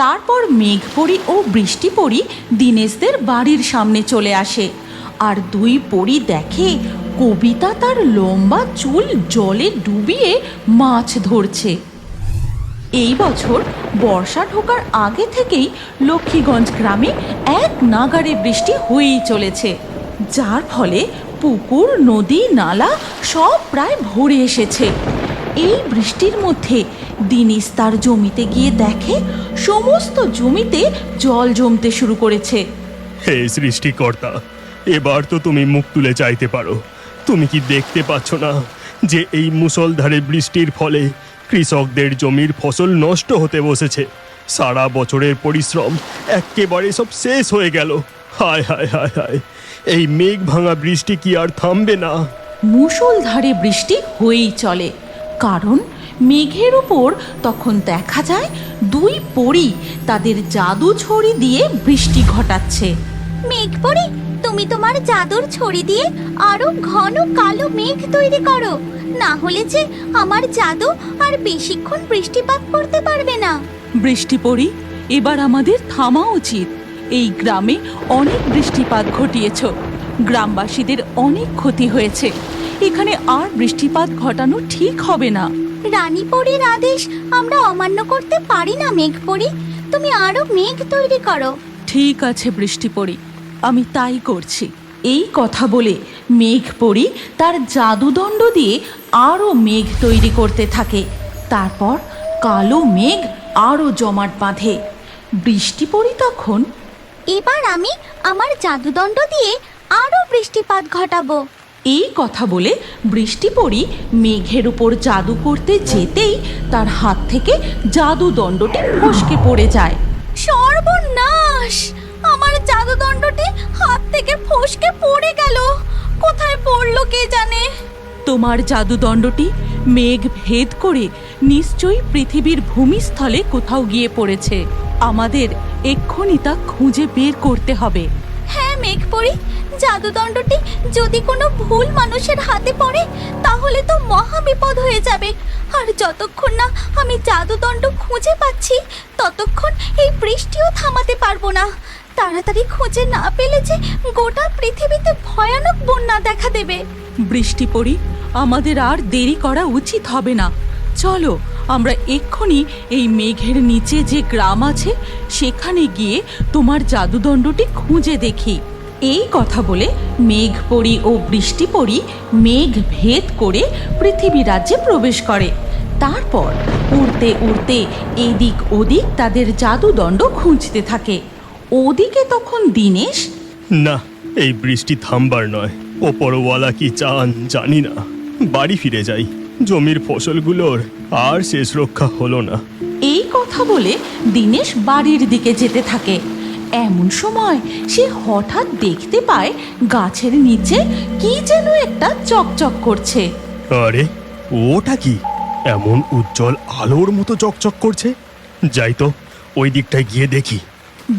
তারপর মেঘপরি ও বৃষ্টিপরি দীনেশদের বাড়ির সামনে চলে আসে। আর দুই পরি দেখে কবিতা তার লম্বা চুল জলে ডুবিয়ে মাছ ধরছে। এই বছর বর্ষা ঢোকার আগে থেকেই লক্ষ্মীগঞ্জ গ্রামে এক নাগাড়ে বৃষ্টি হয়েই চলেছে, যার ফলে পুকুর নদী নালা সব প্রায় ভরে এসেছে। এই বৃষ্টির মধ্যে দীনেশ তার জমিতে গিয়ে দেখে সমস্ত জমিতে জল জমতে শুরু করেছে। হে সৃষ্টিকর্তা, এবার তো তুমি মুখ তুলে চাইতে পারো। তুমি কি দেখতে পাচ্ছ না যে এই মুষলধারে বৃষ্টির ফলে কৃষকদের জমির ফসল নষ্ট হতে বসেছে? সারা বছরের পরিশ্রম একেবারে সব শেষ হয়ে গেল। হায় হায় হায় হায়, এই মেঘ ভাঙা বৃষ্টি কি আর থামবে না? মুষলধারে বৃষ্টি হয়েই চলে, কারণ মেঘের উপর তখন দেখা যায় দুই পরী তাদের জাদু ছড়ি দিয়ে বৃষ্টি ঘটাচ্ছে। মেঘপরি, তুমি তোমার জাদুর ছড়ি দিয়ে আরো ঘন কালো মেঘ তৈরি করো, না হলে যে আমার জাদু আর বেশিক্ষণ বৃষ্টিপাত করতে পারবে না। বৃষ্টিপরি, এবার আমাদের থামা উচিত। এই গ্রামে অনেক বৃষ্টিপাত ঘটিয়েছ, গ্রামবাসীদের অনেক ক্ষতি হয়েছে। এখানে আর বৃষ্টিপাত ঘটানো ঠিক হবে না। রানীপরীর আদেশ আমরা অমান্য করতে পারি না মেঘপরি, তুমি আরো মেঘ তৈরি করো। ঠিক আছে বৃষ্টিপরি, আমি তাই করছি। এই কথা বলে মেঘপরি তার জাদুদণ্ড দিয়ে আরও মেঘ তৈরি করতে থাকে। তারপর কালো মেঘ আরও জমাট বাঁধে। বৃষ্টিপরি তখন, এবার আমি আমার জাদুদণ্ড দিয়ে আরো বৃষ্টিপাত ঘটাবো। এই কথা বলে বৃষ্টিপরি মেঘের উপর জাদু করতে যেতেই তার হাত থেকে জাদুদণ্ডটি ফসকে পড়ে যায়। সর্বনাশ! আমার জাদুদণ্ডটি হাত থেকে ফসকে পড়ে গেল। কোথায় পড়লো কে জানে? তোমার জাদুদণ্ডটি মেঘ ভেদ করে নিশ্চয়ই পৃথিবীর ভূমিস্থলে কোথাও গিয়ে পড়েছে। আমাদের এক্ষুনি তা খুঁজে বের করতে হবে। হ্যাঁ মেঘপরি, জাদুদণ্ডটি যদি কোনো ভুল মানুষের হাতে পড়ে তাহলে তো মহা বিপদ হয়ে যাবে। আর যতক্ষণ না আমি জাদুদণ্ড খুঁজে পাচ্ছি ততক্ষণ এই বৃষ্টিও থামাতে পারবো না। তাড়াতাড়ি খুঁজে না পেলে যে গোটা পৃথিবীতে ভয়ানক বন্যা দেখা দেবে। বৃষ্টিপরি, আমাদের আর দেরি করা উচিত হবে না। চলো আমরা এক্ষুনি এই মেঘের নিচে যে গ্রাম আছে সেখানে গিয়ে তোমার জাদুদণ্ডটি খুঁজে দেখি। এই কথা বলে মেঘপরি ও বৃষ্টিপরি মেঘ ভেদ করে পৃথিবী রাজ্যে প্রবেশ করে। তারপর উড়তে উড়তে এদিক ওদিক তাদের জাদুদণ্ড খুঁজতে থাকে। ওদিকে তখন দীনেশ, না, এই বৃষ্টি থামবার নয়। ওপরওয়ালা কি চান জানি না। বাড়ি ফিরে যাই, জমির ফসলগুলোর আর শেষ রক্ষা হলো না। এই কথা বলে দীনেশ বাড়ির দিকে যেতে থাকে। এমন সময় সে হঠাৎ দেখতে পায় গাছের নিচে কি যেন একটা চকচক করছে। আরে, ওটা কি? এমন উজ্জ্বল আলোর মতো চকচক করছে। যাই তো, ওই দিকটায় গিয়ে দেখি।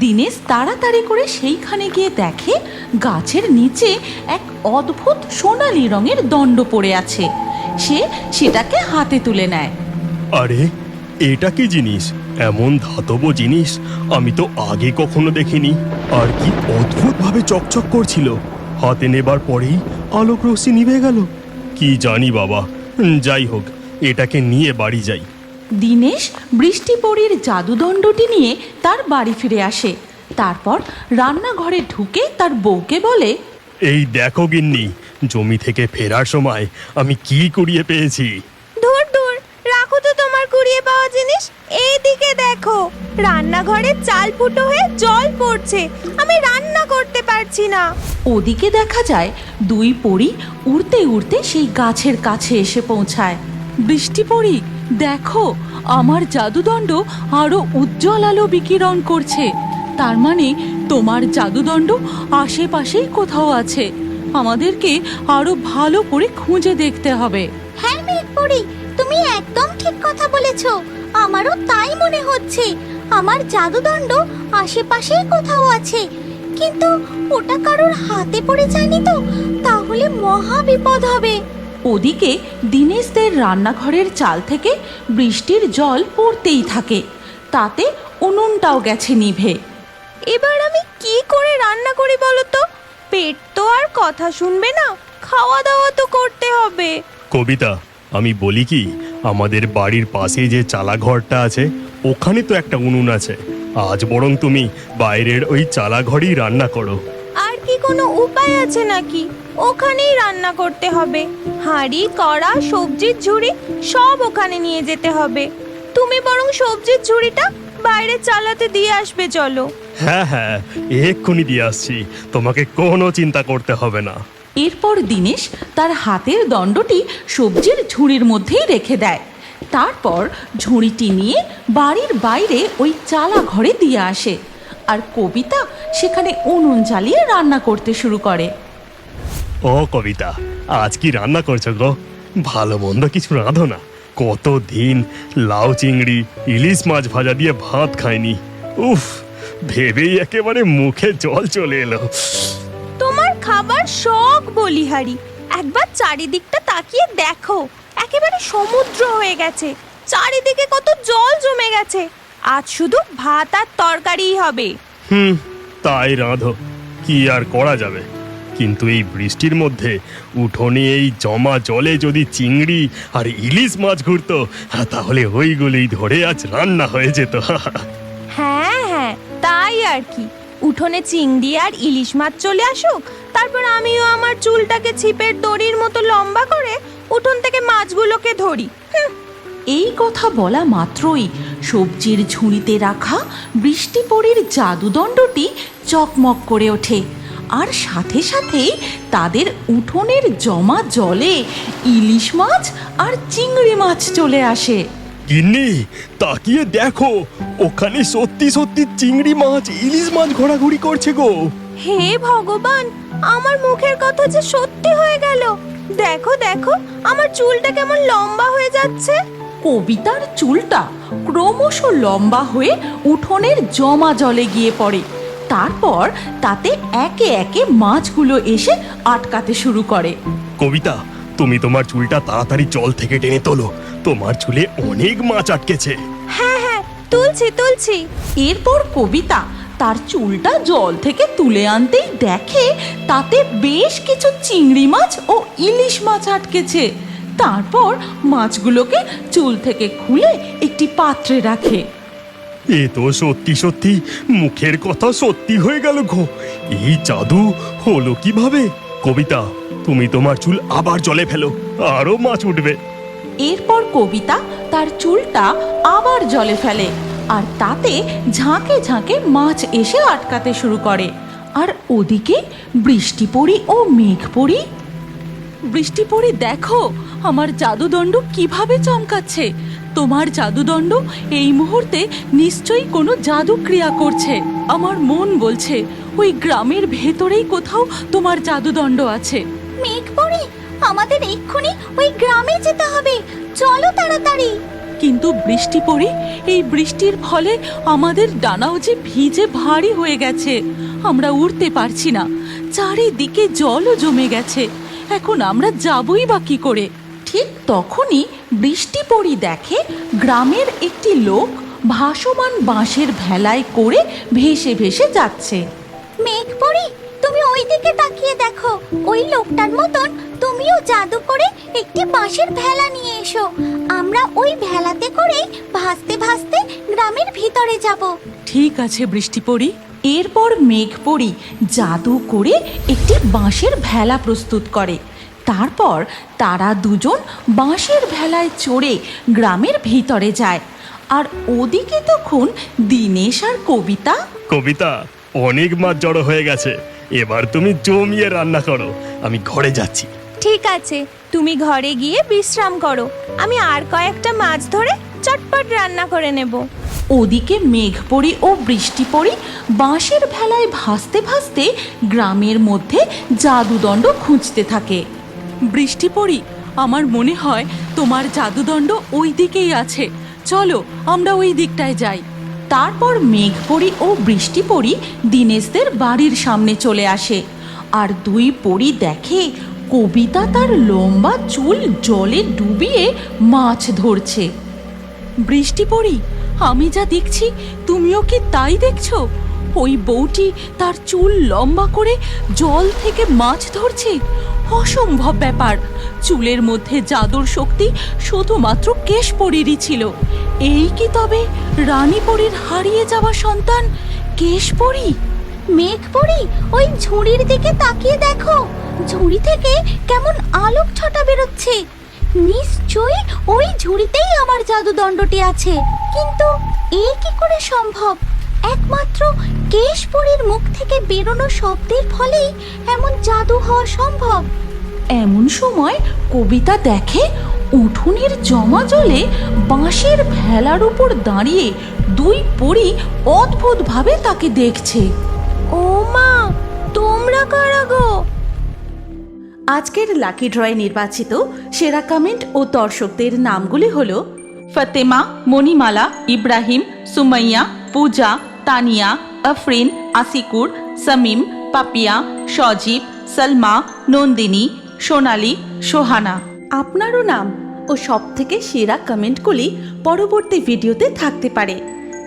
দীনেশ তাড়াতাড়ি করে সেইখানে গিয়ে দেখে গাছের নিচে এক অদ্ভুত সোনালী রঙের দণ্ড পড়ে আছে। সে সেটাকে হাতে তুলে নেয়। আরে, এটা কি জিনিস? এমন ধাতব জিনিস আমি তো আগে কখনো দেখিনি। আর কি অদ্ভুতভাবে চকচক করছিল। হাতে নেবার পরেই আলোক রশ্মি নিভে গেল। কি জানি বাবা, যাই হোক, এটাকে নিয়ে বাড়ি যাই। দীনেশ বৃষ্টিপরির জাদুদণ্ডটি নিয়ে তার বাড়ি ফিরে আসে। তারপর রান্নাঘরে ঢুকে তার বউকে বলে, এই দেখো গিন্নি, জমি থেকে ফেরার সময় আমি কি কুড়িয়ে পেয়েছি। দূর দূর, রাখো তো তোমার কুড়িয়ে পাওয়া জিনিস। এইদিকে দেখো, রান্নাঘরে চাল ফুটো হয়ে জল পড়ছে। আমি রান্না করতে পারছি না। ওদিকে দেখা যায় দুই পরী উড়তে উড়তে সেই গাছের কাছে এসে পৌঁছায়। বৃষ্টিপরি, দেখো, আমার জাদুদণ্ড আরো উজ্জ্বল আলো বিকিরণ করছে। তার মানে তোমার জাদুদণ্ড আশেপাশেই কোথাও আছে। আমাদেরকে আরো ভালো করে খুঁজে দেখতে হবে। হ্যাঁ মেঘপরি, তুমি একদম ঠিক কথা বলেছ। আমারও তাই মনে হচ্ছে। আমার জাদুদণ্ড আশেপাশেই কোথাও আছে, কিন্তু ওটা কারোর হাতে পড়ে যায়নি তো? তাহলে মহা বিপদ হবে। ওদিকে দীনেশদের রান্নাঘরের চাল থেকে বৃষ্টির জল পড়তেই থাকে। তাতে ও উনুনটাও গেছে নিভে। এবার আমি কি করে রান্না করি বলো তো? পেট তো আর কথা শুনবে না, খাওয়া দাওয়া তো করতে হবে। কবিতা, আমি বলি কি, আমাদের বাড়ির পাশে যে চালা ঘরটা আছে ওখানে তো একটা উনুন আছে। আজ বরং তুমি বাইরের ওই চালা ঘরেই রান্না করো। আর কি কোনো উপায় আছে নাকি? ওখানেই রান্না করতে হবে। হাঁড়ি, কড়া, সবজির ঝুড়ি সব ওখানে নিয়ে যেতে হবে। তুমি বরং সবজির ঝুড়িটা বাইরে চালাতে দিয়ে আসবে, চলো। হ্যাঁ হ্যাঁ, এক্ষুনি দিয়ে আসছি, তোমাকে কোনো চিন্তা করতে হবে না। এরপর দিনেশ তার হাতের দণ্ডটি সবজির ঝুড়ির মধ্যেই রেখে দেয়। তারপর ঝুড়িটি নিয়ে বাড়ির বাইরে ওই চালা ঘরে দিয়ে আসে, আর কবিতা সেখানে উনুন জ্বালিয়ে রান্না করতে শুরু করে। ও কবিতা, আজ কি রান্না করছো গো? ভালো মন্দ কিছু রাঁধো না। কতদিন লাউ চিংড়ি ইলিশ মাছ ভাজা দিয়ে ভাত খাইনি। উফ, ভেবেই একেবারে মুখে জল চলে এলো। তোমার খাবার শখ বলিহারি, একবার চারিদিকটা তাকিয়ে দেখো, একেবারে সমুদ্র হয়ে গেছে। চারিদিকে কত জল জমে গেছে। আজ শুধু ভাত আর তরকারিই হবে। তাই রাঁধো, কি আর করা যাবে। কিন্তু এই বৃষ্টির মধ্যে উঠোনে এই জমা জলে যদি চিংড়ি আর ইলিশ মাছ ঘুরতো, তাহলে ওইগুলোই ধরে আজ রান্না হয়ে যেত। হ্যাঁ হ্যাঁ, তাই আর কি। উঠোনে চিংড়ি আর ইলিশ মাছ চলে আসুক, তারপর আমিও আমার চুলটাকে ছিপের দড়ির মতো লম্বা করে উঠোন থেকে মাছগুলোকে ধরি। এই কথা বলা মাত্রই সবজির ঝুড়িতে রাখা বৃষ্টিপরীর জাদুদণ্ডটি চকমক করে ওঠে, আর সাথে সাথেই তাদের উঠোনের জমা জলে ইলিশ মাছ আর চিংড়ি মাছ চলে আসে। গিন্নি, তাকিয়ে দেখো, ওখানে সত্যি সত্যি চিংড়ি মাছ ইলিশ মাছ ঘোরাঘুরি করছে গো। হে ভগবান, আমার মুখের কথা যে সত্যি হয়ে গেল। দেখো দেখো, আমার চুলটা কেমন লম্বা হয়ে যাচ্ছে। কবিতার চুলটা ক্রমশ লম্বা হয়ে উঠোনের জমা জলে গিয়ে পড়ে। তারপর তাতে একে একে মাছগুলো এসে আটকাতে শুরু করে। কবিতা, তুমি তোমার চুলটা তাড়াতাড়ি জল থেকে টেনে তোলো, তোমার চুলে অনেক মাছ আটকেছে। হ্যাঁ হ্যাঁ, তুলছি তুলছি। এরপর কবিতা তার চুলটা জল থেকে তুলে আনতেই দেখে তাতে বেশ কিছু চিংড়ি মাছ ও ইলিশ মাছ আটকেছে। তারপর মাছগুলোকে চুল থেকে খুলে একটি পাত্রে রাখে। এ তো সত্যি সত্যি মুখের কথা সত্যি হয়ে গেল গো। এই জাদু হলো কিভাবে? কবিতা, তুমি তোমার চুল আবার জলে ফেলো, আরো মাছ উঠবে। এরপর কবিতা তার চুলটা আবার জলে ফেলে, আর তাতে ঝাঁকে ঝাঁকে মাছ এসে আটকাতে শুরু করে। আর ওদিকে বৃষ্টিপরী ও মেঘপরী। বৃষ্টিপরী, দেখো আমার জাদুদণ্ড কিভাবে চমকাচ্ছে। তোমার জাদুদণ্ড এই মুহূর্তে নিশ্চয়ই কোনো জাদু ক্রিয়া করছে। আমার মন বলছে ওই গ্রামের ভেতরেই কোথাও তোমার জাদুদণ্ড আছে। মেঘপরি, আমাদের এক্ষুনি ওই গ্রামে যেতে হবে, চলো তাড়াতাড়ি। কিন্তু বৃষ্টিপরী, এই বৃষ্টির ফলে আমাদের ডানাও যে ভিজে ভারী হয়ে গেছে, আমরা উড়তে পারছি না। চারিদিকে জলও জমে গেছে, এখন আমরা যাবই বা কি করে? ঠিক তখনই বৃষ্টিপরী দেখে গ্রামের একটি লোক ভাসমান বাঁশের ভেলায় করে ভেসে ভেসে যাচ্ছে। মেঘপরি, তুমি ওই দিকে তাকিয়ে দেখো, ওই লোকটার মতন তুমিও জাদু করে একটি বাঁশের ভেলা নিয়ে এসো। আমরা ওই ভেলাতে করে ভাসতে ভাসতে গ্রামের ভিতরে যাব। ঠিক আছে বৃষ্টিপরী। এরপর মেঘপরী জাদু করে একটি বাঁশের ভেলা প্রস্তুত করে। তারপর তারা দুজন বাঁশের ভেলায় চড়ে গ্রামের ভিতরে যায়। আর ওদিকে তখন দিনেশ আর কবিতা। কবিতা, অনেক মাছ জড়ো হয়ে গেছে, এবার তুমি জমিয়ে রান্না করো, আমি ঘরে যাচ্ছি। ঠিক আছে, তুমি ঘরে গিয়ে বিশ্রাম করো, আমি আর কয়েকটা মাছ ধরে চটপট রান্না করে নেব। ওদিকে মেঘপরী ও বৃষ্টিপরী বাঁশের ভেলায় ভাসতে ভাসতে গ্রামের মধ্যে জাদুদণ্ড খুঁজতে থাকে। বৃষ্টিপরী, আমার মনে হয় তোমার জাদুদণ্ড ওই দিকেই আছে, চলো আমরা ওই দিকটায় যাই। তারপর মেঘপরী ও বৃষ্টিপরী দিনেশদের বাড়ির সামনে চলে আসে, আর দুই পরী দেখে কবিতা তার লম্বা চুল জলে ডুবিয়ে মাছ ধরছে। বৃষ্টিপরী, আমি যা দেখছি তুমিও কি তাই দেখছো? ওই বউটি তার চুল লম্বা করে জল থেকে মাছ ধরছে। অসম্ভব ব্যাপার। চুলের মধ্যে জাদুর শক্তি শুধুমাত্র কেশপরীরই ছিল। এই কি তবে রানীপরীর হারিয়ে যাওয়া সন্তান কেশপরী? মেঘপরি, ওই ঝুড়ির দিকে তাকিয়ে দেখো। ঝুড়ি থেকে কেমন আলোক ছটা বেরোচ্ছে। নিশ্চয়ই ওই ঝুড়িতেই আমার জাদুদণ্ডটি আছে। কিন্তু এ কি করে সম্ভব? একমাত্র কেশপরীর মুখ থেকে বেরোনো শব্দের ফলেই এমন জাদু হওয়া সম্ভব। এমন সময় কবিতা দেখে উঠোনের জমা জলে বাঁশের ভেলার উপর দাঁড়িয়ে দুই পরী অদ্ভুতভাবে তাকে দেখছে। ও মা, তোমরা কারা গো? আজকের লাকি ড্রয়ে নির্বাচিত সেরা কমেন্ট ও দর্শকদের নামগুলি হলো ফতেমা, মণিমালা, ইব্রাহিম, সুমাইয়া, পূজা, তানিয়া, আফরিন, আসিকুর, সামিম, পাপিয়া, সজীব, সালমা, নন্দিনী, সোনালি, সোহানা। আপনারও নাম ও সবথেকে সেরা কমেন্টগুলি পরবর্তী ভিডিওতে থাকতে পারে,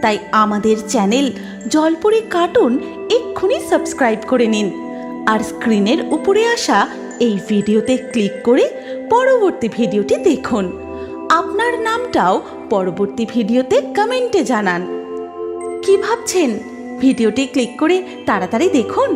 তাই আমাদের চ্যানেল জলপরি কার্টুন এক্ষুনি সাবস্ক্রাইব করে নিন আর স্ক্রিনের উপরে আসা এই ভিডিওতে ক্লিক করে পরবর্তী ভিডিওটি দেখুন। আপনার নামটাও পরবর্তী ভিডিওতে কমেন্টে জানান। কি ভাবছেন? ভিডিওটি ক্লিক করে তাড়াতাড়ি দেখুন।